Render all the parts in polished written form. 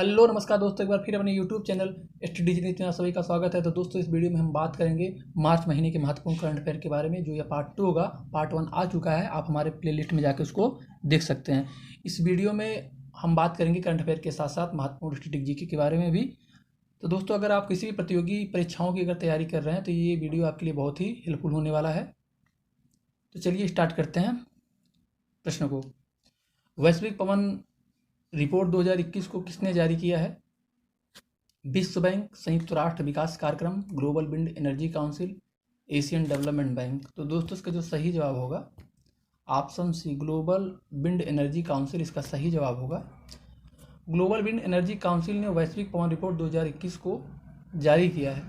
Hello नमस्कार दोस्तों, एक बार फिर अपने यूट्यूब चैनल STD न्यूज़ में आप सभी का स्वागत है। तो दोस्तों, इस वीडियो में हम बात करेंगे मार्च महीने के महत्वपूर्ण करंट अफेयर के बारे में। जो ये पार्ट 2 होगा, पार्ट 1 आ चुका है, आप हमारे प्लेलिस्ट में जाकर उसको देख सकते हैं। इस वीडियो में हम बात करेंगे करंट अफेयर के साथ साथ महत्वपूर्ण स्टैटिक जीके के बारे में भी। तो दोस्तों, अगर आप किसी भी प्रतियोगी परीक्षाओं की अगर तैयारी कर रहे हैं तो ये वीडियो आपके लिए बहुत ही हेल्पफुल होने वाला है। तो चलिए स्टार्ट करते हैं प्रश्न को। वैश्विक पवन रिपोर्ट 2021 को किसने जारी किया है? विश्व बैंक, संयुक्त राष्ट्र विकास कार्यक्रम, Global Wind Energy Council, Asian Development Bank. तो दोस्तों, इसका जो सही जवाब होगा option C, Global Wind Energy Council इसका सही जवाब होगा। ग्लोबल विंड एनर्जी काउंसिल ने वैश्विक पवन रिपोर्ट 2021 को जारी किया है।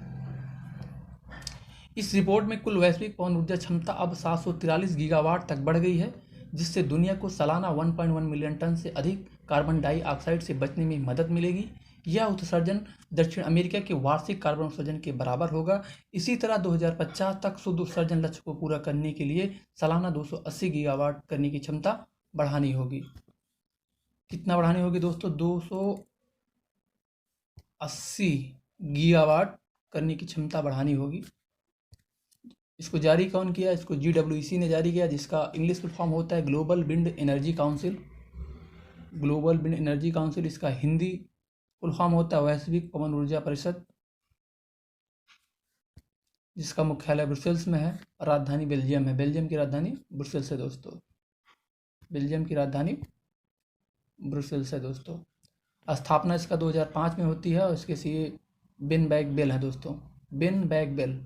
इस रिपोर्ट में कुल वैश्विक पवन ऊर्जा क्षमता अब 743 गीगावाट तक बढ़ गई है, जिससे दुनिया को सालाना 1.1 मिलियन टन से अधिक कार्बन डाइऑक्साइड से बचने में मदद मिलेगी। यह उत्सर्जन दक्षिण अमेरिका के वार्षिक कार्बन उत्सर्जन के बराबर होगा। इसी तरह 2050 तक शुद्ध उत्सर्जन लक्ष्य को पूरा करने के लिए सालाना 280 गीगावाट करने की क्षमता बढ़ानी होगी। कितना बढ़ानी होगी दोस्तों? 280 गीगावाट करने की क्षमता बढ़ानी होगी। इसको जारी कौन किया? इसको GWEC ने जारी किया, जिसका इंग्लिश फुल फॉर्म होता है global Wind Energy council. Global Wind Energy Council इसका हिंदी फुल फॉर्म होता है वैश्विक पवन ऊर्जा परिषद, जिसका मुख्यालय ब्रुसेल्स में है, राजधानी बेल्जियम है। बेल्जियम की राजधानी ब्रुसेल्स है दोस्तों। बेल्जियम की राजधानी ब्रुसेल्स है दोस्तों। स्थापना इसका 2005 में होती है और इसके सीए बेन बैगबेल है दोस्तों। बेन बैगबेल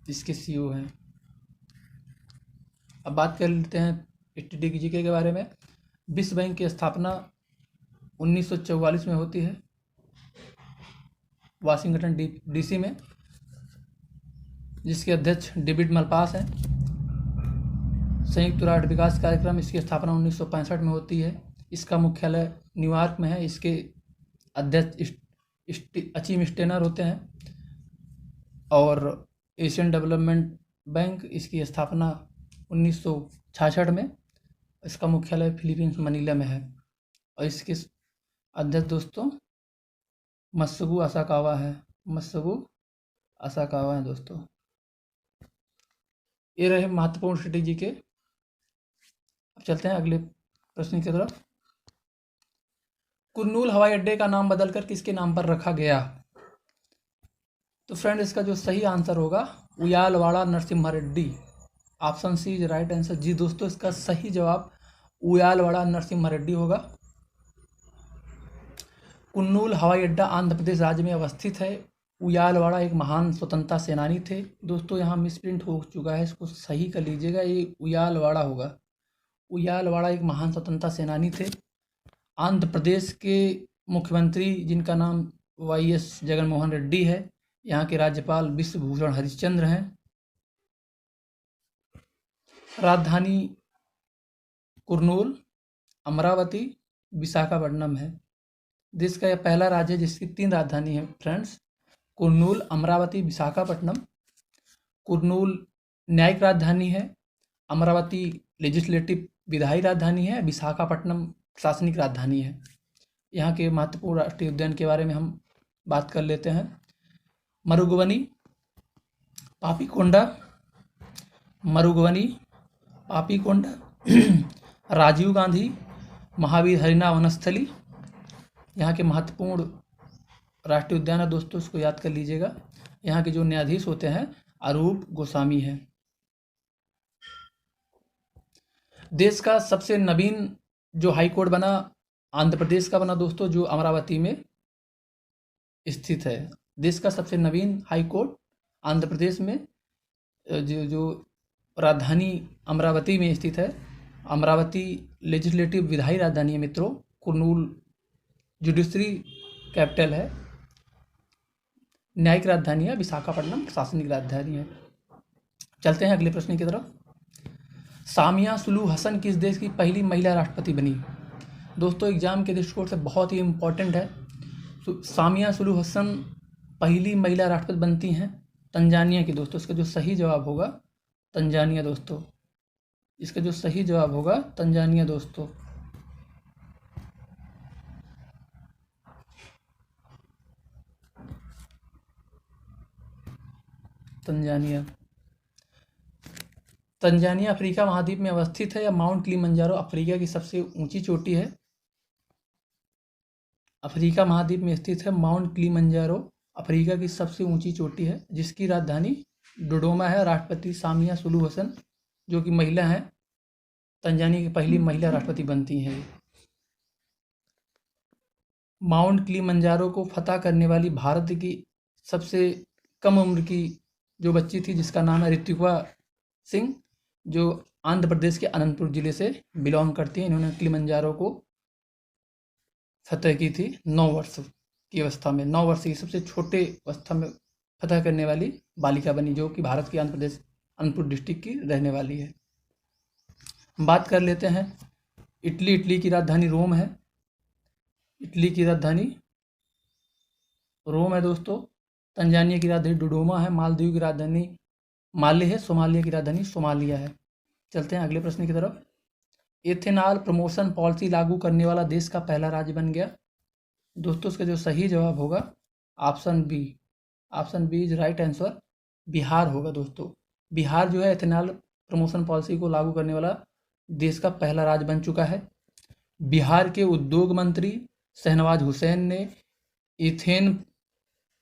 इसके सीईओ हैं। अब बात कर लेते हैं STD जीके के बारे में। विश्व बैंक की स्थापना 1944 में होती है, वाशिंगटन DC में, जिसके अध्यक्ष डेविड मलपास हैं। संयुक्त राष्ट्र विकास कार्यक्रम, इसकी स्थापना 1965 में होती है। इसका मुख्यालय न्यूयॉर्क में है। इसके अध्यक्ष अचीम स्टेनर होते हैं। और एशियन डेवलपमेंट बैंक, इसकी स्थापना 1966 में, इसका मुख्यालय फिलीपींस मनीला में है। और इसके अध्यक्ष दोस्तों मत्सुगु असाकावा है। मत्सुगु असाकावा है दोस्तों। ये रहे महत्वपूर्ण स्ट्रेटेजी के। अब चलते हैं अगले प्रश्न की तरफ। कुर्नूल हवाई अड्डे का नाम बदलकर किसके नाम पर रखा गया? तो फ्रेंड, इसका जो सही आंसर होगा Uyyalawada Narasimha Reddy. Option C is right answer. जी दोस्तों, इसका सही जवाब उयालवाड़ा नरसिम्हा रेड्डी होगा। कुन्नूल हवाई अड्डा आंध्र प्रदेश राज्य में अवस्थित है। उयालवाड़ा एक महान स्वतंत्रता सेनानी थे। दोस्तों, यहाँ मिसप्रिंट हो चुका है, इसको सही कर लीजिएगा, ये उयालवाड़ा होगा। उयालवाड़ा एक महान स्वतंत्रता सेनानी थे। आंध्र प्रदेश के मुख्यमंत्री, जिनका नाम YS जगनमोहन रेड्डी है। यहाँ के राज्यपाल विश्वभूषण हरिश्चंद्र हैं। राजधानी कुर्नूल, अमरावती, विशाखापट्टनम है। देश का यह पहला राज्य है जिसकी 3 राजधानी है फ्रेंड्स। कुर्नूल, अमरावती, विशाखापट्टनम। कुर्नूल न्यायिक राजधानी है, अमरावती लेजिस्लेटिव विधायी राजधानी है, विशाखापट्टनम प्रशासनिक राजधानी है। यहाँ के महत्वपूर्ण राष्ट्रीय उद्यान के बारे में हम बात कर लेते हैं। मरुगवनी, पापीकोंडा, मरुगवनी, पापीकोंडा, राजीव गांधी, महावीर हरिना वनस्थली यहाँ के महत्वपूर्ण राष्ट्रीय उद्यान है दोस्तों, इसको याद कर लीजिएगा। यहाँ के जो न्यायाधीश होते हैं अरूप गोस्वामी हैं। देश का सबसे नवीन जो हाई कोर्ट बना, आंध्र प्रदेश का बना दोस्तों, जो अमरावती में स्थित है। देश का सबसे नवीन हाई कोर्ट आंध्र प्रदेश में, जो राजधानी अमरावती में स्थित है। अमरावती लेजिस्लेटिव विधायी राजधानी है मित्रों। कुर्नूल जुडिशरी कैपिटल है। न्यायिक राजधानी है। विशाखापट्टनम प्रशासनिक राजधानी है। चलते हैं अगले प्रश्न की तरफ। सामिया सुलू हसन किस देश की पहली महिला राष्ट्रपति बनी? दोस्तों, एग्जाम के दृष्टिकोण से बहुत ही इम्पोर्टेंट है। सामिया सुलू हसन पहली महिला राष्ट्रपति बनती हैं तंजानिया की दोस्तों। इसका जो सही जवाब होगा तंजानिया दोस्तों। इसका जो सही जवाब होगा तंजानिया दोस्तों। तंजानिया। तंजानिया अफ्रीका महाद्वीप में अवस्थित है या माउंट किलिमंजारो अफ्रीका की सबसे ऊंची चोटी है? अफ्रीका महाद्वीप में स्थित है माउंट किलिमंजारो अफ्रीका की सबसे ऊंची चोटी है, जिसकी राजधानी डोडोमा है। राष्ट्रपति सामिया सुलूहु हसन जो कि महिला हैं, तंजानिया की पहली महिला राष्ट्रपति बनती हैं। माउंट किलिमंजारो को फतह करने वाली भारत की सबसे कम उम्र की जो बच्ची थी, जिसका नाम है ऋतिका सिंह, जो आंध्र प्रदेश के अनंतपुर जिले से बिलोंग करती हैं। इन्होंने किलिमंजारो को फतह की थी 9 वर्ष की अवस्था में। 9 वर्ष की सबसे छोटे अवस्था में फतह करने वाली बालिका बनी, जो कि भारत के आंध्र प्रदेश अनंतपुर डिस्ट्रिक्ट की रहने वाली है। बात कर लेते हैं इटली। इटली की राजधानी रोम है। इटली की राजधानी रोम है दोस्तों। तंजानिया की राजधानी डोडोमा है। मालदीव की राजधानी माले है। सोमालिया की राजधानी सोमालिया है। चलते हैं अगले प्रश्न की तरफ। एथेनॉल प्रमोशन पॉलिसी लागू करने वाला देश का पहला राज्य बन गया। दोस्तों इसका जो सही जवाब होगा option B. Option B is right answer, Bihar होगा दोस्तों। बिहार जो है एथेनॉल प्रमोशन पॉलिसी को लागू करने वाला देश का पहला राज्य बन चुका है। बिहार के उद्योग मंत्री शहनवाज हुसैन ने इथेन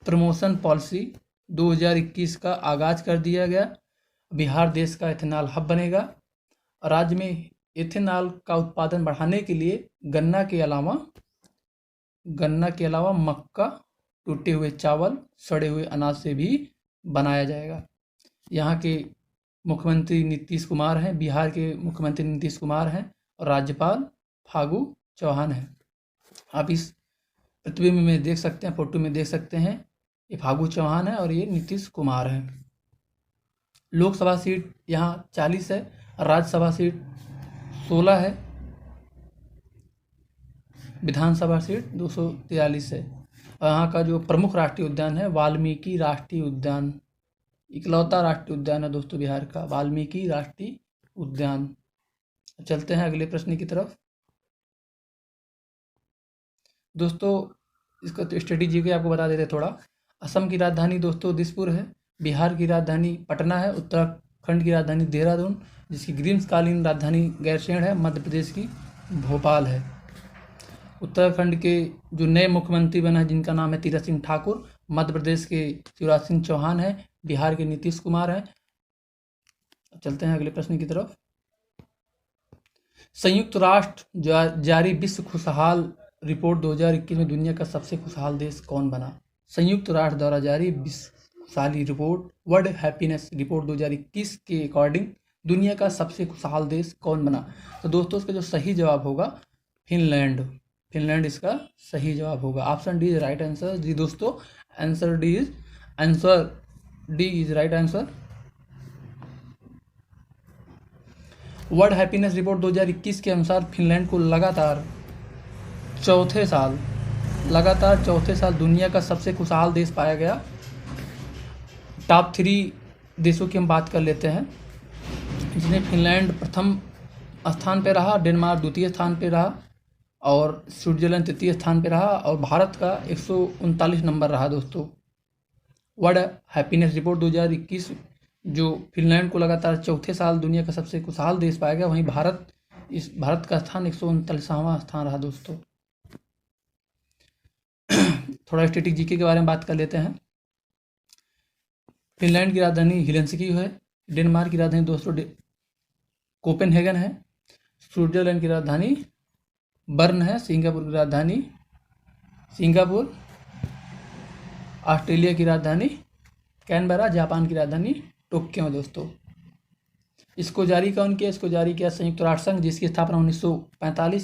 प्रमोशन पॉलिसी 2021 का आगाज कर दिया गया। बिहार देश का एथेनॉल हब बनेगा। राज्य में एथेनॉल का उत्पादन बढ़ाने के लिए गन्ना के अलावा मक्का, टूटे हुए चावल, सड़े हुए अनाज से भी बनाया जाएगा। यहाँ के मुख्यमंत्री नीतीश कुमार हैं। बिहार के मुख्यमंत्री नीतीश कुमार हैं और राज्यपाल फागू चौहान हैं। आप इस प्रतिबिंब में देख सकते हैं, फोटो में देख सकते हैं, ये फागू चौहान है और ये नीतीश कुमार हैं। लोकसभा सीट यहाँ 40 है, राज्यसभा सीट 16 है, विधानसभा सीट 243 है। और यहाँ का जो प्रमुख राष्ट्रीय उद्यान है वाल्मीकि राष्ट्रीय उद्यान, इकलौता राष्ट्रीय उद्यान है दोस्तों बिहार का, वाल्मीकि राष्ट्रीय उद्यान। चलते हैं अगले प्रश्न की तरफ। दोस्तों इसका तो स्ट्रेटेजी को आपको बता देते थोड़ा। असम की राजधानी दोस्तों दिसपुर है। बिहार की राजधानी पटना है। उत्तराखंड की राजधानी देहरादून, जिसकी ग्रीष्मकालीन राजधानी गैरसैंण है। मध्य प्रदेश की भोपाल है। उत्तराखंड के जो नए मुख्यमंत्री बने हैं जिनका नाम है तीरथ सिंह ठाकुर, मध्य प्रदेश के शिवराज सिंह चौहान है, बिहार के नीतीश कुमार हैं। चलते हैं अगले प्रश्न की तरफ। संयुक्त राष्ट्र जारी विश्व खुशहाल रिपोर्ट 2021 में दुनिया का सबसे खुशहाल देश कौन बना? संयुक्त राष्ट्र द्वारा जारी विश्व खुशहाली रिपोर्ट वर्ल्ड हैप्पीनेस रिपोर्ट 2021 के अकॉर्डिंग दुनिया का सबसे खुशहाल देश कौन बना? तो दोस्तों इसका जो सही जवाब होगा फिनलैंड। फिनलैंड इसका सही जवाब होगा। Option D is right answer. जी दोस्तों, answer D is right answer. World happiness report 2021 के अनुसार फिनलैंड को लगातार चौथे साल दुनिया का सबसे खुशहाल देश पाया गया। टॉप 3 देशों की हम बात कर लेते हैं, जिसमें फिनलैंड प्रथम स्थान पे रहा, डेनमार्क द्वितीय स्थान पे रहा और स्विट्जरलैंड तृतीय स्थान पे रहा और भारत का 139 नंबर रहा दोस्तों। वर्ल्ड हैप्पीनेस रिपोर्ट 2021 जो फिनलैंड को लगातार चौथे साल दुनिया का सबसे खुशहाल देश पाया गया, वहीं भारत का स्थान 139वां स्थान रहा दोस्तों। थोड़ा स्टैटिक जीके के बारे में बात कर लेते हैं। फिनलैंड की राजधानी हेलसिंकी है। डेनमार्क की राजधानी दोस्तों कोपेनहेगन है। स्विट्जरलैंड की राजधानी बर्न है। सिंगापुर की राजधानी सिंगापुर। ऑस्ट्रेलिया की राजधानी कैनबरा। जापान की राजधानी टोक्यो है दोस्तों। इसको जारी कौन किया? इसको जारी किया संयुक्त राष्ट्र संघ, जिसकी स्थापना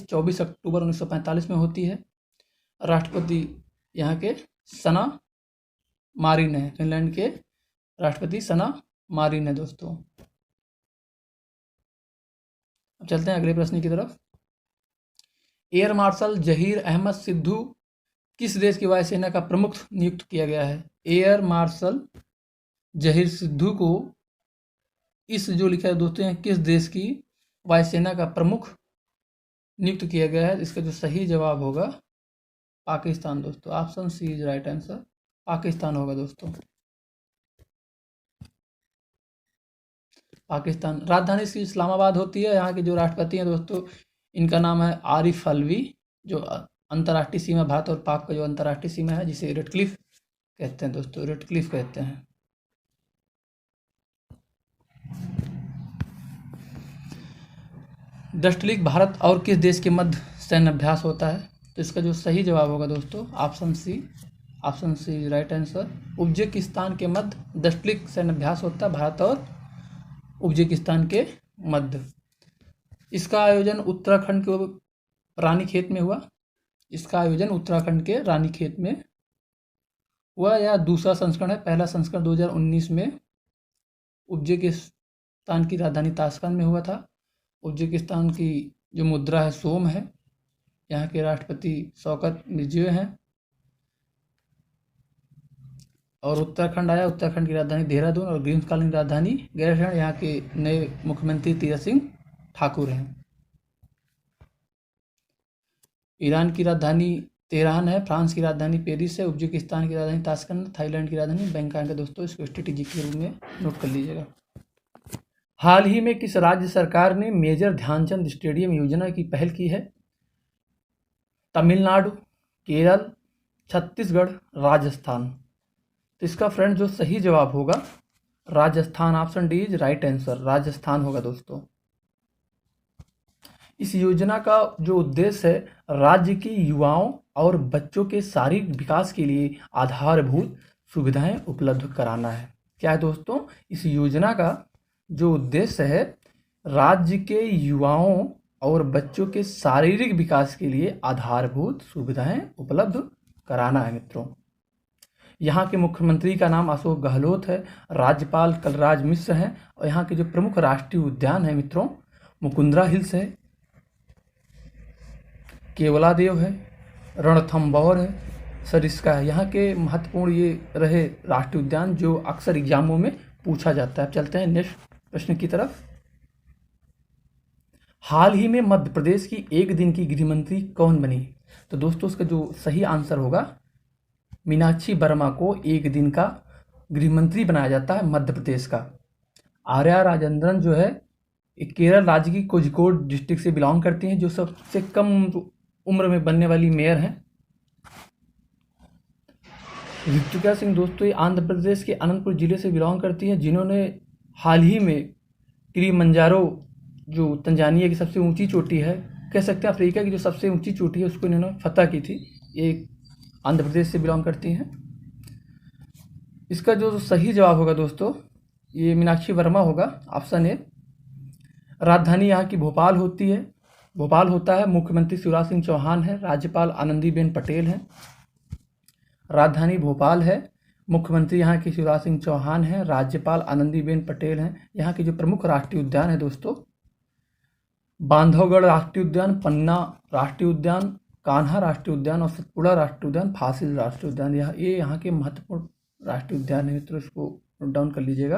24 अक्टूबर 1945 में होती है। राष्ट्रपति यहाँ के सना मारिन है। फिनलैंड के राष्ट्रपति सना मारिन है दोस्तों। अब चलते हैं अगले प्रश्न की तरफ। एयर मार्शल जहीर अहमद सिद्धू किस देश की वायुसेना का प्रमुख नियुक्त किया गया है? एयर मार्शल जहीर सिद्धू को इस जो लिखा है दोस्तों, किस देश की वायुसेना का प्रमुख नियुक्त किया गया है? इसका जो सही जवाब होगा पाकिस्तान दोस्तों। Option C is right answer, Pakistan होगा दोस्तों। पाकिस्तान। राजधानी इसकी इस्लामाबाद होती है। यहाँ के जो राष्ट्रपति हैं दोस्तों, इनका नाम है आरिफ अलवी। जो अंतर्राष्ट्रीय सीमा भारत और पाक का जो अंतर्राष्ट्रीय सीमा है, जिसे रेडक्लिफ कहते हैं दोस्तों, रेडक्लिफ कहते हैं। डस्टलिक भारत और किस देश के मध्य सैन्य अभ्यास होता है? तो इसका जो सही जवाब होगा दोस्तों option C right answer. Uzbekistan के मध्य डस्टलिक सैन्य अभ्यास होता है, भारत और उज्बेकिस्तान के मध्य। इसका आयोजन उत्तराखंड के रानीखेत में हुआ। इसका आयोजन उत्तराखंड के रानीखेत में हुआ। यह दूसरा संस्करण है। पहला संस्करण 2019 में उज्बेकिस्तान की राजधानी ताशकंद में हुआ था। उज्बेकिस्तान की जो मुद्रा है सोम है। यहाँ के राष्ट्रपति शौकत मिर्जियोयेव हैं। और उत्तराखंड आया, उत्तराखंड की राजधानी देहरादून और ग्रीष्मकालीन राजधानी गैरसैंण। यहाँ के नए मुख्यमंत्री तीरथ सिंह ठाकुर हैं। ईरान की राजधानी तेहरान है। फ्रांस की राजधानी पेरिस है। उज्बेकिस्तान की राजधानी ताशकंद, थाईलैंड की राजधानी बैंकॉक है दोस्तों। इसको स्ट्रेटेजिक के रूप में नोट कर लीजिएगा। हाल ही में किस राज्य सरकार ने मेजर ध्यानचंद स्टेडियम योजना की पहल की है? तमिलनाडु, केरल, छत्तीसगढ़, राजस्थान। तो इसका फ्रेंड जो सही जवाब होगा Rajasthan. Option D is right answer, Rajasthan होगा दोस्तों। इस योजना का जो उद्देश्य है राज्य के युवाओं और बच्चों के शारीरिक विकास के लिए आधारभूत सुविधाएं उपलब्ध कराना है। क्या है दोस्तों? इस योजना का जो उद्देश्य है राज्य के युवाओं और बच्चों के शारीरिक विकास के लिए आधारभूत सुविधाएं उपलब्ध कराना है मित्रों। यहाँ के मुख्यमंत्री का नाम अशोक गहलोत है। राज्यपाल कलराज मिश्र हैं। और यहाँ के जो प्रमुख राष्ट्रीय उद्यान है मित्रों, मुकुंदरा हिल्स है, केवलादेव है, रणथंभौर है, सरिस्का है। यहाँ के महत्वपूर्ण ये रहे राष्ट्रीय उद्यान जो अक्सर एग्जामों में पूछा जाता है। चलते हैं नेक्स्ट प्रश्न की तरफ। हाल ही में मध्य प्रदेश की एक दिन की गृह मंत्री कौन बनी? तो दोस्तों इसका जो सही आंसर होगा मीनाक्षी वर्मा को एक दिन का गृह मंत्री बनाया जाता है मध्य प्रदेश का। आर्या राजेंद्रन जो है केरल राज्य की कोझिकोड डिस्ट्रिक्ट से बिलोंग करती हैं, जो सबसे कम उम्र में बनने वाली मेयर हैं। ऋतिका सिंह दोस्तों ये आंध्र प्रदेश के अनंतपुर जिले से बिलोंग करती हैं, जिन्होंने हाल ही में किलिमंजारो जो तंजानिया की सबसे ऊंची चोटी है, कह सकते हैं अफ्रीका की जो सबसे ऊंची चोटी है, उसको इन्होंने फतह की थी। ये आंध्र प्रदेश से बिलोंग करती हैं। इसका जो सही जवाब होगा दोस्तों ये मीनाक्षी वर्मा होगा, ऑप्शन ए। राजधानी यहाँ की भोपाल होती है, भोपाल होता है। मुख्यमंत्री शिवराज सिंह चौहान है। राज्यपाल आनंदीबेन पटेल हैं। राजधानी भोपाल है। मुख्यमंत्री यहाँ के शिवराज सिंह चौहान हैं। राज्यपाल आनंदीबेन पटेल हैं। यहाँ के जो प्रमुख राष्ट्रीय उद्यान है दोस्तों बांधवगढ़ राष्ट्रीय उद्यान, पन्ना राष्ट्रीय उद्यान, कान्हा राष्ट्रीय उद्यान और सतपुड़ा राष्ट्रीय उद्यान, फासिल राष्ट्रीय उद्यान। ये यहाँ के महत्वपूर्ण राष्ट्रीय उद्यान है मित्रों, इसको नोट डाउन कर लीजिएगा।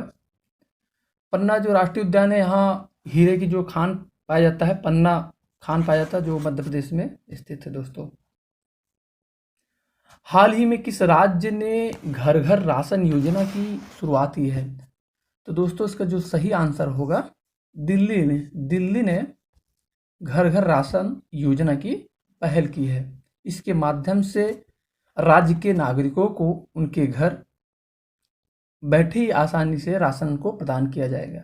पन्ना जो राष्ट्रीय उद्यान है, यहाँ हीरे की जो खान पाया जाता है, पन्ना खान पाया जाता है, जो मध्य प्रदेश में स्थित है दोस्तों। हाल ही में किस राज्य ने घर घर राशन योजना की शुरुआत की है? तो दोस्तों इसका जो सही आंसर होगा दिल्ली ने घर घर राशन योजना की पहल की है। इसके माध्यम से राज्य के नागरिकों को उनके घर बैठे ही आसानी से राशन को प्रदान किया जाएगा।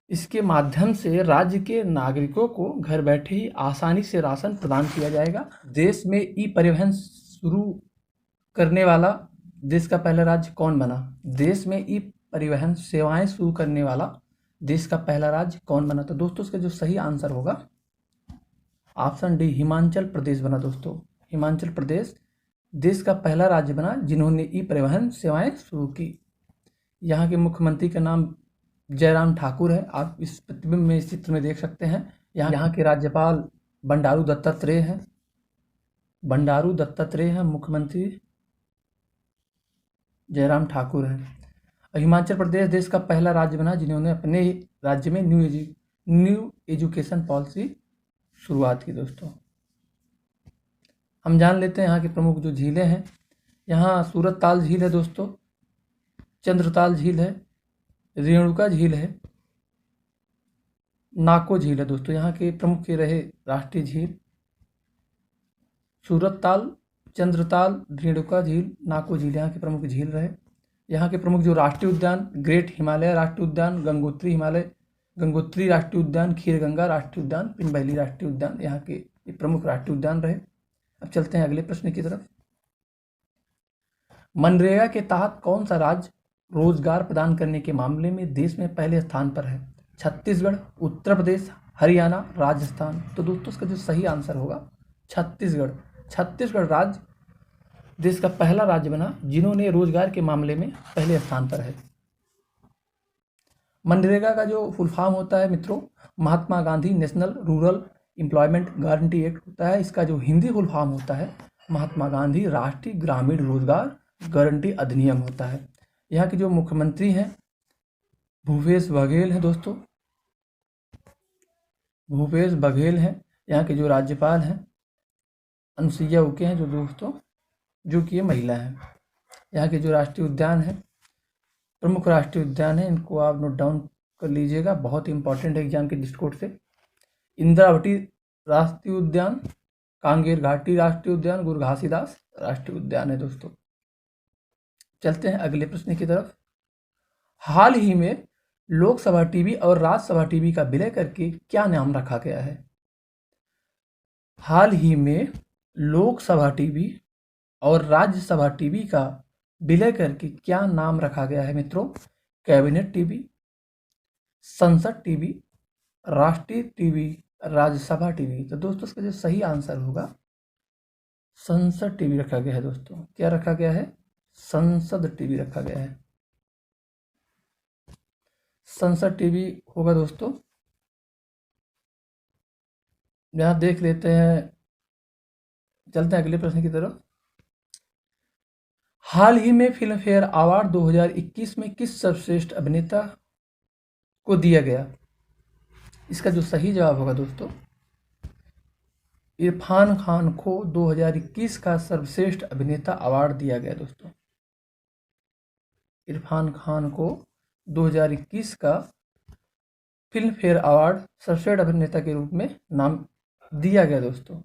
इसके माध्यम से राज्य के नागरिकों को घर बैठे ही आसानी से राशन प्रदान किया जाएगा। देश में ई परिवहन शुरू करने वाला देश का पहला राज्य कौन बना? देश में ई परिवहन सेवाएं शुरू करने वाला देश का पहला राज्य कौन बना? तो दोस्तों इसका जो सही आंसर होगा ऑप्शन डी हिमाचल प्रदेश बना दोस्तों। हिमाचल प्रदेश देश का पहला राज्य बना जिन्होंने ई परिवहन सेवाएं शुरू की। यहाँ के मुख्यमंत्री का नाम जयराम ठाकुर है। आप इस प्रतिबिंब में इस चित्र में देख सकते हैं। यहाँ के राज्यपाल बंडारू दत्तात्रेय हैं। बंडारू दत्तात्रेय हैं मुख्यमंत्री जयराम ठाकुर हैं। हिमाचल प्रदेश देश का पहला राज्य बना जिन्होंने अपने राज्य में न्यू एजुकेशन पॉलिसी शुरुआत की दोस्तों। हम जान लेते हैं यहाँ की प्रमुख जो झीलें हैं। यहाँ सूरत ताल झील है दोस्तों, चंद्रताल झील है, रेणुका झील है, नाको झील है दोस्तों, यहाँ के प्रमुख ये रहे राष्ट्रीय झील सूरतताल, चंद्रताल, रेणुका झील, नाको झील यहाँ के प्रमुख झील रहे। यहाँ के प्रमुख जो राष्ट्रीय उद्यान ग्रेट हिमालय राष्ट्रीय उद्यान, गंगोत्री राष्ट्रीय उद्यान, खीरगंगा राष्ट्रीय उद्यान, पिन वैली राष्ट्रीय उद्यान यहाँ के प्रमुख राष्ट्रीय उद्यान रहे। अब चलते हैं अगले प्रश्न की तरफ। मनरेगा के तहत कौन सा राज्य रोजगार प्रदान करने के मामले में देश में पहले स्थान पर है? छत्तीसगढ़, उत्तर प्रदेश, हरियाणा, राजस्थान। तो दोस्तों इसका जो सही आंसर होगा छत्तीसगढ़। छत्तीसगढ़ राज्य देश का पहला राज्य बना जिन्होंने रोजगार के मामले में पहले स्थान पर है। मनरेगा का जो फुल फॉर्म होता है मित्रों, Mahatma Gandhi national rural employment guarantee act होता है। इसका जो हिंदी फुल फॉर्म होता है महात्मा गांधी राष्ट्रीय ग्रामीण रोजगार गारंटी अधिनियम होता है। यहाँ के जो मुख्यमंत्री हैं भूपेश बघेल हैं दोस्तों, भूपेश बघेल हैं। यहाँ के जो राज्यपाल हैं अनुसुईया उइके हैं जो कि ये महिला हैं। यहाँ के जो राष्ट्रीय उद्यान हैं, प्रमुख राष्ट्रीय उद्यान है, इनको आप नोट डाउन कर लीजिएगा, बहुत इंपॉर्टेंट है एग्जाम के दृष्टिकोण से। इंद्रावती राष्ट्रीय उद्यान, कांगेर घाटी राष्ट्रीय उद्यान, गुरु घासीदास राष्ट्रीय उद्यान है दोस्तों। चलते हैं अगले प्रश्न की तरफ। हाल ही में लोकसभा टीवी और राज्यसभा टीवी का विलय करके क्या नाम रखा गया है? हाल ही में लोकसभा टीवी और राज्यसभा टीवी का विलय करके क्या नाम रखा गया है मित्रों? कैबिनेट टीवी, संसद टीवी, राष्ट्रीय टीवी, राज्यसभा टीवी। तो दोस्तों इसका जो सही आंसर होगा संसद टीवी रखा गया है दोस्तों। क्या रखा गया है? संसद टीवी रखा गया है, संसद टीवी होगा दोस्तों। यहां देख लेते हैं, चलते हैं अगले प्रश्न की तरफ। हाल ही में फिल्म फेयर अवार्ड 2021 में किस सर्वश्रेष्ठ अभिनेता को दिया गया? इसका जो सही जवाब होगा दोस्तों इरफान खान को 2021 का सर्वश्रेष्ठ अभिनेता अवार्ड दिया गया दोस्तों। इरफान खान को 2021 का फिल्म फेयर अवार्ड सर्वश्रेष्ठ अभिनेता के रूप में नाम दिया गया दोस्तों।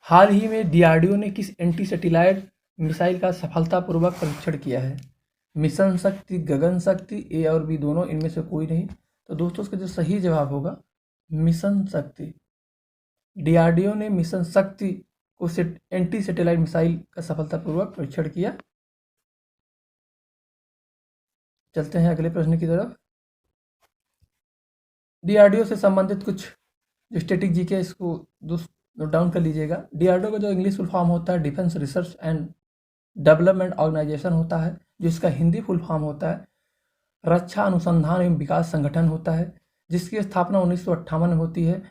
हाल ही में डीआरडीओ ने किस एंटी सैटेलाइट मिसाइल का सफलतापूर्वक परीक्षण किया है? मिशन शक्ति, गगन शक्ति, ए और बी दोनों, इनमें से कोई नहीं। तो दोस्तों इसका जो सही जवाब होगा मिशन शक्ति। डीआरडीओ ने मिशन शक्ति को एंटी सैटेलाइट मिसाइल का सफलतापूर्वक परीक्षण किया। चलते हैं अगले प्रश्न की तरफ। डीआरडीओ से संबंधित कुछ जो स्टैटिक जीके इसको नोट डाउन कर लीजिएगा। डीआरडीओ का जो इंग्लिश फुल फॉर्म होता है Defence Research and Development Organisation होता है, जो इसका हिंदी फुल फॉर्म होता है रक्षा अनुसंधान एवं विकास संगठन होता है, जिसकी स्थापना 1958 में होती है।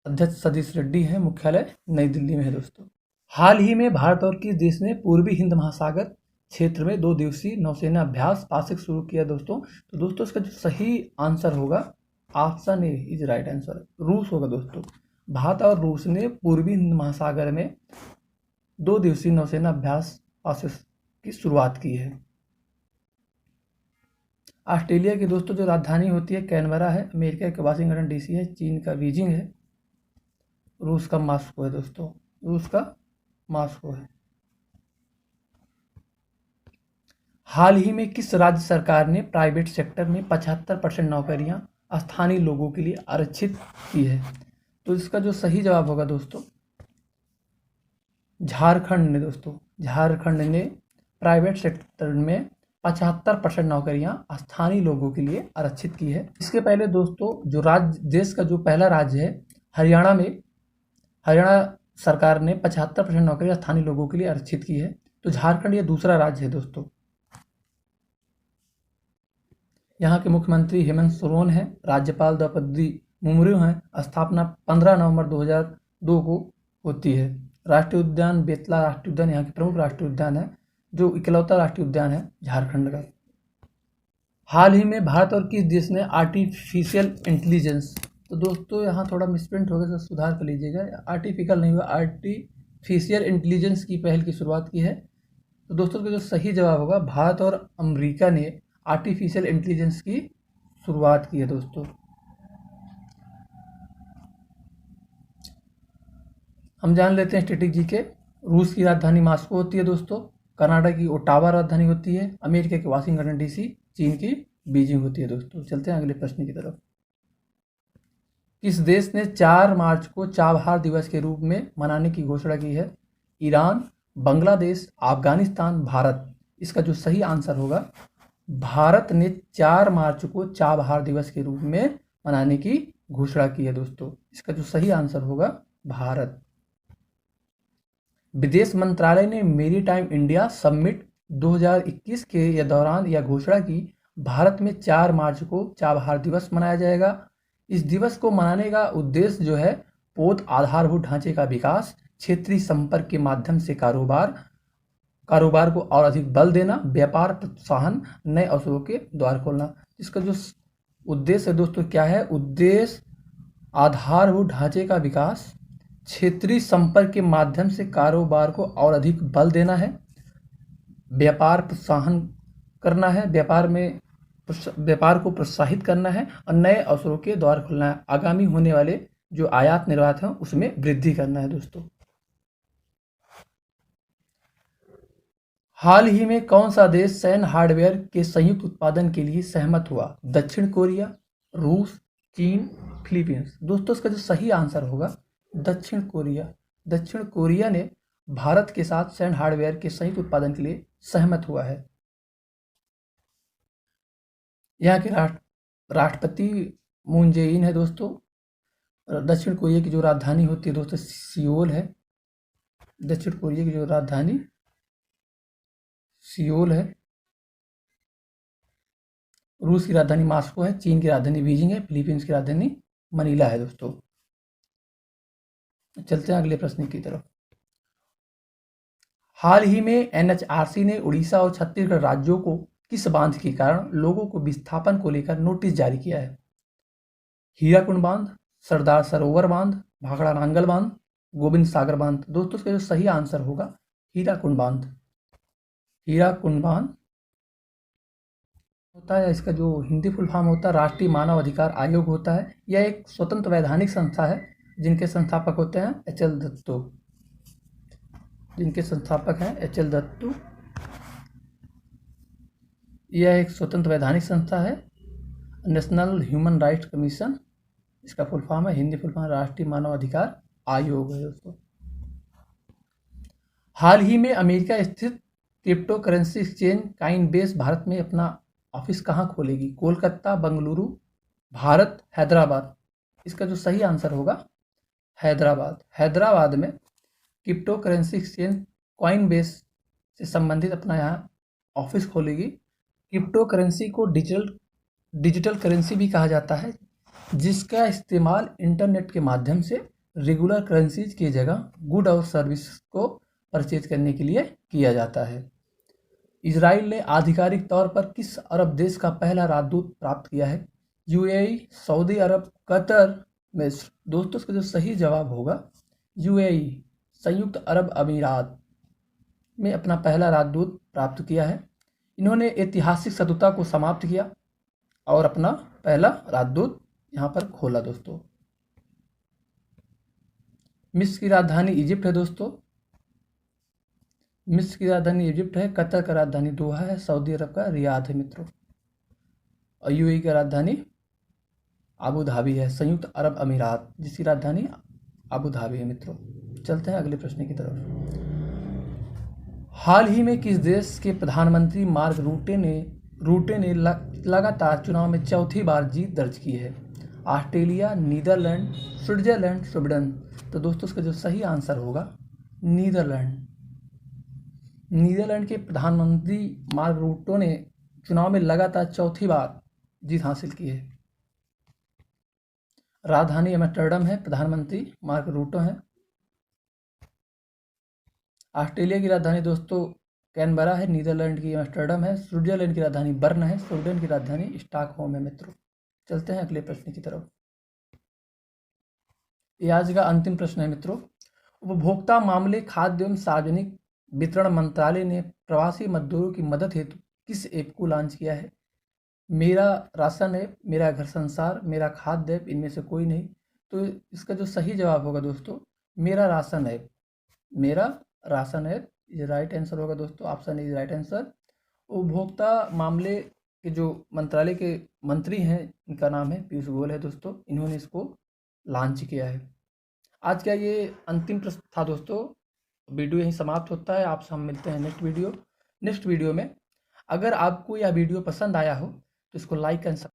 अध्यक्ष सतीश रेड्डी है, मुख्यालय नई दिल्ली में है दोस्तों। हाल ही में भारत और किस देश ने पूर्वी हिंद महासागर क्षेत्र में 2 दिवसीय नौसेना अभ्यास पासिक शुरू किया दोस्तों? तो दोस्तों इसका जो सही आंसर होगा option A is right answer, रूस होगा दोस्तों। भारत और रूस ने पूर्वी हिंद महासागर में 2 दिवसीय नौसेना अभ्यास पासिक की शुरुआत की है। ऑस्ट्रेलिया की दोस्तों जो राजधानी होती है कैनबरा है, अमेरिका का वाशिंगटन डीसी है, चीन का बीजिंग है, रूस का मॉस्को है दोस्तों, रूस का मॉस्को है। हाल ही में किस राज्य सरकार ने प्राइवेट सेक्टर में 75% नौकरियां स्थानीय लोगों के लिए आरक्षित की है? तो इसका जो सही जवाब होगा दोस्तों झारखंड ने दोस्तों, झारखंड ने प्राइवेट सेक्टर में 75% नौकरियां स्थानीय लोगों के लिए आरक्षित की है। इसके पहले दोस्तों जो राज्य देश का जो पहला राज्य है हरियाणा में, हरियाणा सरकार ने 75% नौकरियां स्थानीय लोगों के लिए आरक्षित की है। तो झारखंड ये दूसरा राज्य है दोस्तों। यहाँ के मुख्यमंत्री हेमंत सोरेन हैं, राज्यपाल द्रौपदी मुर्मू हैं। स्थापना 15 नवंबर 2002 को होती है। राष्ट्रीय उद्यान बेतला राष्ट्रीय उद्यान यहाँ के प्रमुख राष्ट्रीय उद्यान है, जो इकलौता राष्ट्रीय उद्यान है झारखंड का। हाल ही में भारत और किस देश ने आर्टिफिशियल इंटेलिजेंस, तो दोस्तों यहाँ थोड़ा मिसप्रिंट हो गया, सुधार कर लीजिएगा, आर्टिफिशियल नहीं हुआ, आर्टिफिशियल इंटेलिजेंस की पहल की शुरुआत की है? तो दोस्तों का जो सही जवाब होगा भारत और अमेरिका ने आर्टिफिशियल इंटेलिजेंस की शुरुआत की है दोस्तों। हम जान लेते हैं स्टैटिक जी के। रूस की राजधानी मॉस्को होती है दोस्तों, कनाडा की ओटावा राजधानी होती है, अमेरिका की वाशिंगटन डीसी, चीन की बीजिंग होती है दोस्तों। चलते हैं अगले प्रश्न की तरफ। किस देश ने 4 मार्च को चाबहार दिवस के रूप में मनाने की घोषणा की है? ईरान, बांग्लादेश, अफगानिस्तान, भारत। इसका जो सही आंसर होगा, भारत ने 4 मार्च को चाबहार दिवस के रूप में मनाने की घोषणा की है दोस्तों। इसका जो सही आंसर होगा, भारत। विदेश मंत्रालय ने मेरी टाइम इंडिया समिट 2021 के दौरान यह घोषणा की, भारत में 4 मार्च को चाबहार दिवस मनाया जाएगा। इस दिवस को मनाने का उद्देश्य जो है, पोत आधारभूत ढांचे का विकास, क्षेत्रीय संपर्क के माध्यम से कारोबार को और अधिक बल देना, व्यापार प्रोत्साहन, नए अवसरों के द्वार खोलना। इसका जो उद्देश्य है दोस्तों क्या है? उद्देश्य आधारभूत ढांचे का विकास, क्षेत्रीय संपर्क के माध्यम से कारोबार को और अधिक बल देना है, व्यापार प्रोत्साहन करना है, व्यापार को प्रोत्साहित करना है और नए अवसरों के द्वार खोलना है। आगामी होने वाले जो आयात निर्यात हैं उसमें वृद्धि करना है दोस्तों। हाल ही में कौन सा देश सैन्य हार्डवेयर के संयुक्त उत्पादन के लिए सहमत हुआ? दक्षिण कोरिया, रूस, चीन, फिलीपींस। दोस्तों इसका जो सही आंसर होगा, दक्षिण कोरिया। दक्षिण कोरिया ने भारत के साथ सैन्य हार्डवेयर के संयुक्त उत्पादन के लिए सहमत हुआ है। यहाँ के राष्ट्रपति मून जे इन है दोस्तों। दक्षिण कोरिया की जो राजधानी होती है दोस्तों, सियोल है। दक्षिण कोरिया की जो राजधानी सियोल है। रूस की राजधानी मॉस्को है, चीन की राजधानी बीजिंग है, फिलीपींस की राजधानी मनीला है दोस्तों। चलते हैं अगले प्रश्न की तरफ। हाल ही में एनएचआरसी ने उड़ीसा और छत्तीसगढ़ राज्यों को किस बांध के कारण लोगों को विस्थापन को लेकर नोटिस जारी किया है? हीराकुंड बांध, सरदार सरोवर बांध, भाखड़ा नांगल बांध, गोविंद सागर बांध। दोस्तों इसका जो सही आंसर होगा, हीराकुंड बांध। हीराकुंड बांध होता है, इसका जो हिंदी फुल फॉर्म होता है राष्ट्रीय मानव अधिकार आयोग होता है। यह एक स्वतंत्र वैधानिक संस्था है जिनके संस्थापक होते हैं एच.एल. दत्तू। यह एक स्वतंत्र वैधानिक संस्था है। नेशनल ह्यूमन राइट्स कमीशन इसका फुल फॉर्म है, हिंदी फुल फॉर्म राष्ट्रीय मानव अधिकार आयोग है दोस्तों। हाल ही में अमेरिका स्थित क्रिप्टो करेंसी एक्सचेंज काइनबेस भारत में अपना ऑफिस कहाँ खोलेगी? कोलकाता, बेंगलुरु, भारत, हैदराबाद। इसका जो सही आंसर होगा, हैदराबाद। हैदराबाद में क्रिप्टो करेंसी एक्सचेंज कॉइनबेस से संबंधित अपना यहाँ ऑफिस खोलेगी। क्रिप्टो करेंसी को डिजिटल करेंसी भी कहा जाता है, जिसका इस्तेमाल इंटरनेट के माध्यम से रेगुलर करेंसीज की जगह गुड और सर्विस को परचेज करने के लिए किया जाता है। इजराइल ने आधिकारिक तौर पर किस अरब देश का पहला राजदूत प्राप्त किया है? यूएई, सऊदी अरब, कतर, मिस्र। दोस्तों इसका जो सही जवाब होगा, यूएई, संयुक्त अरब अमीरात में अपना पहला राजदूत प्राप्त किया है। इन्होंने ऐतिहासिक शत्रुता को समाप्त किया और अपना पहला राजदूत यहाँ पर खोला दोस्तों। मिस्र की राजधानी इजिप्ट है दोस्तों। मिस्र की राजधानी इजिप्ट है, कतर का राजधानी दोहा है, सऊदी अरब का रियाद है मित्रों, और यूएई का राजधानी अबू धाबी है, संयुक्त अरब अमीरात जिसकी राजधानी अबू धाबी है मित्रों। चलते हैं अगले प्रश्न की तरफ। हाल ही में किस देश के प्रधानमंत्री मार्क रूटे ने लगातार चुनाव में चौथी बार जीत दर्ज की है? Australia, Netherlands, Switzerland, Sweden. तो दोस्तों इसका जो सही आंसर होगा, नीदरलैंड। नीदरलैंड के प्रधानमंत्री मार्क रूटे ने चुनाव में लगातार चौथी बार जीत हासिल की है। राजधानी एम्स्टर्डम है, प्रधानमंत्री मार्क रूटे हैं। ऑस्ट्रेलिया की राजधानी दोस्तों कैनबरा है, नीदरलैंड की एम्स्टर्डम है, स्विट्जरलैंड की राजधानी बर्न है, स्वीडन की राजधानी स्टॉकहोम है मित्रों। चलते हैं अगले प्रश्न की तरफ। ये आज का अंतिम प्रश्न है मित्रों। उपभोक्ता मामले, खाद्य एवं सार्वजनिक वितरण मंत्रालय ने प्रवासी मजदूरों की मदद हेतु किस ऐप को लॉन्च किया है? मेरा राशन ऐप, मेरा घर संसार, मेरा खाद्य ऐप, इनमें से कोई नहीं। तो इसका जो सही जवाब होगा दोस्तों, मेरा राशन ऐप। मेरा राशन ऐप ये राइट आंसर होगा दोस्तों, ऑप्शन इज राइट आंसर। उपभोक्ता मामले के जो मंत्रालय के मंत्री हैं, इनका नाम है पीयूष गोयल है दोस्तों, इन्होंने इसको लॉन्च किया है। आज का ये अंतिम प्रश्न था दोस्तों। वीडियो यहीं समाप्त होता है, आपसे हम मिलते हैं नेक्स्ट वीडियो में। अगर आपको यह वीडियो पसंद आया हो तो इसको लाइक एंड